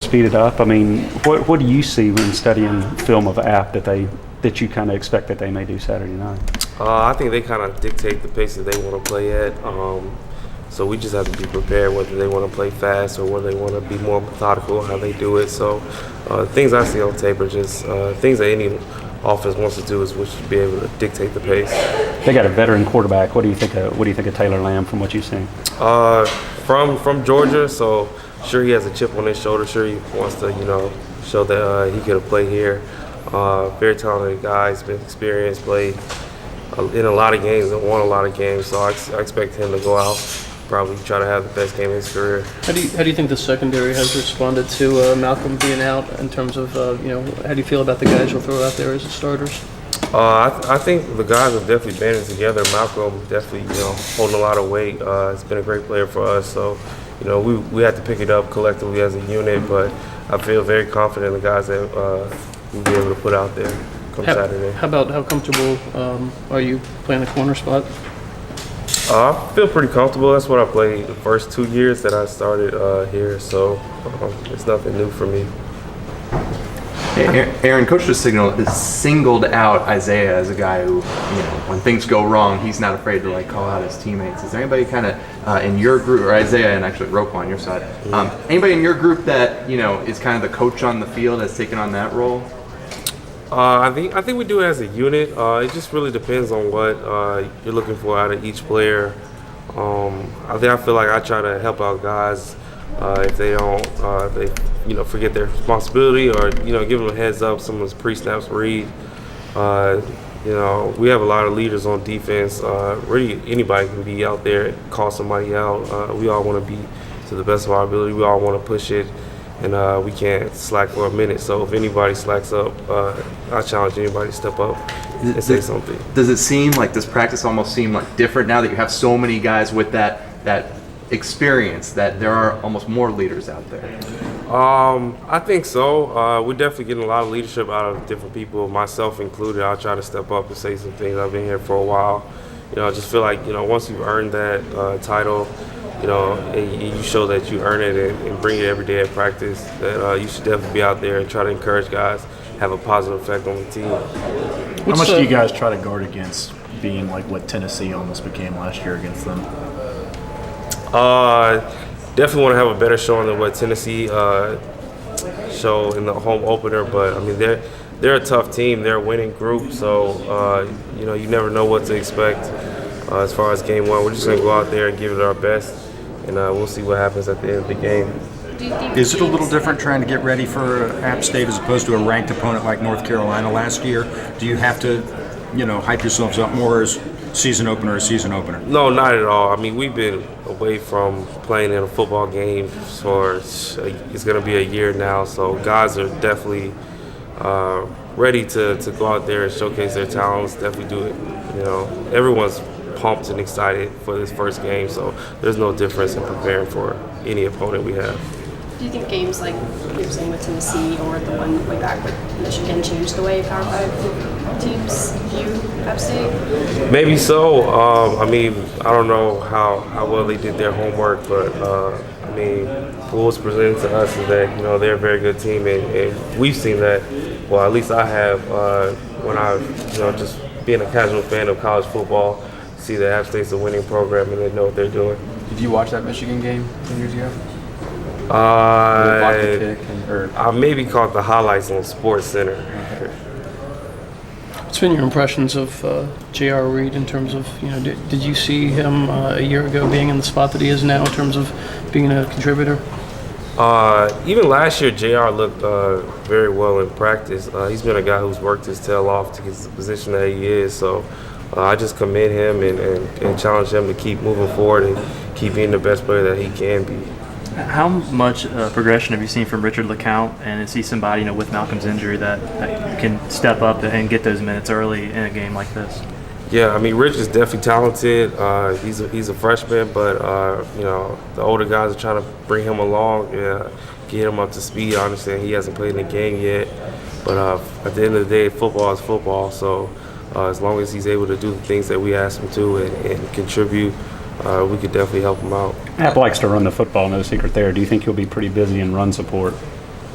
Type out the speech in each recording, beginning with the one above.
speed it up? I mean, what do you see when studying film of App that you kind of expect that they may do Saturday night? I think they kind of dictate the pace that they want to play at. So we just have to be prepared whether they want to play fast or whether they want to be more methodical how they do it. So things I see on tape are just things that any offense wants to do is we should be able to dictate the pace. They got a veteran quarterback. What do you think of Taylor Lamb from what you've seen? From Georgia, so sure he has a chip on his shoulder. Sure he wants to show that he could have played here. Very talented guy. He's been experienced, played in a lot of games and won a lot of games. So I expect him to go out, probably try to have the best game of his career. How do you think the secondary has responded to Malcolm being out in terms of how do you feel about the guys you'll throw out there as the starters? I think the guys have definitely banded together. Malcolm definitely holding a lot of weight. He's been a great player for us. So we had to pick it up collectively as a unit, but I feel very confident in the guys that we'll be able to put out there come Saturday. How comfortable are you playing the corner spot? I feel pretty comfortable. That's what I played the first 2 years that I started here, so it's nothing new for me. Aaron, Coach just singled out Isaiah as a guy who, when things go wrong, he's not afraid to call out his teammates. Is there anybody kind of in your group, or Isaiah and actually Roquan on your side, anybody in your group that is kind of the coach on the field has taken on that role? I think we do it as a unit. It just really depends on what you're looking for out of each player. I feel like I try to help out guys if they don't, forget their responsibility, or give them a heads up. Someone's pre-snaps read. We have a lot of leaders on defense. Really, anybody can be out there and call somebody out. We all want to be to the best of our ability. We all want to push it. And we can't slack for a minute. So if anybody slacks up, I challenge anybody to step up and say something. Does it seem like this practice almost seem different now that you have so many guys with that experience, that there are almost more leaders out there? I think so. We're definitely getting a lot of leadership out of different people, myself included. I'll try to step up and say some things. I've been here for a while. I just feel like once you've earned that title, and you show that you earn it and bring it every day at practice, that you should definitely be out there and try to encourage guys, have a positive effect on the team. How much do you guys try to guard against being like what Tennessee almost became last year against them? Definitely want to have a better showing than what Tennessee showed in the home opener, but I mean they're a tough team. They're a winning group, so you never know what to expect as far as game one. We're just going to go out there and give it our best, and we'll see what happens at the end of the game. Is it a little different trying to get ready for App State as opposed to a ranked opponent like North Carolina last year? Do you have to, hype yourselves up more as season opener? No, not at all. I mean, we've been away from playing in a football game for it's going to be a year now, so guys are definitely ready to go out there and showcase their talents. Definitely do it. Everyone's pumped and excited for this first game, so there's no difference in preparing for any opponent we have. Do you think games like you're saying with Tennessee or the one way back with Michigan changed the way Power 5 teams view App State? Maybe so. I don't know how well they did their homework, but what was presented to us is that they're a very good team, and we've seen that. Well, at least I have when I just being a casual fan of college football. See that App State's a winning program and they know what they're doing. Did you watch that Michigan game 10 years ago? I maybe caught the highlights on Sports Center. What's been your impressions of J.R. Reed in terms of, did you see him a year ago being in the spot that he is now in terms of being a contributor? Even last year, JR looked very well in practice. He's been a guy who's worked his tail off to get to the position that he is. So I just commend him and challenge him to keep moving forward and keep being the best player that he can be. How much progression have you seen from Richard LeCounte, and is he somebody with Malcolm's injury that can step up and get those minutes early in a game like this? Yeah, Rich is definitely talented. He's a freshman, but the older guys are trying to bring him along, get him up to speed. I understand he hasn't played in the game yet, but at the end of the day, football is football. So as long as he's able to do the things that we ask him to and contribute, we could definitely help him out. App likes to run the football, no secret there. Do you think he'll be pretty busy in run support?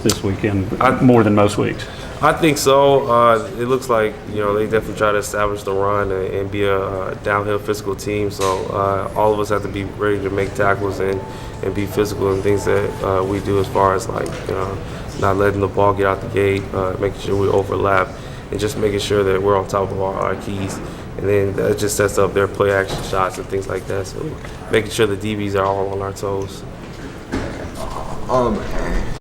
this weekend more than most weeks? I think so. It looks like they definitely try to establish the run and be a downhill physical team. So all of us have to be ready to make tackles and be physical and things that we do as far as not letting the ball get out the gate, making sure we overlap, and just making sure that we're on top of our keys. And then that just sets up their play action shots and things like that. So making sure the DBs are all on our toes.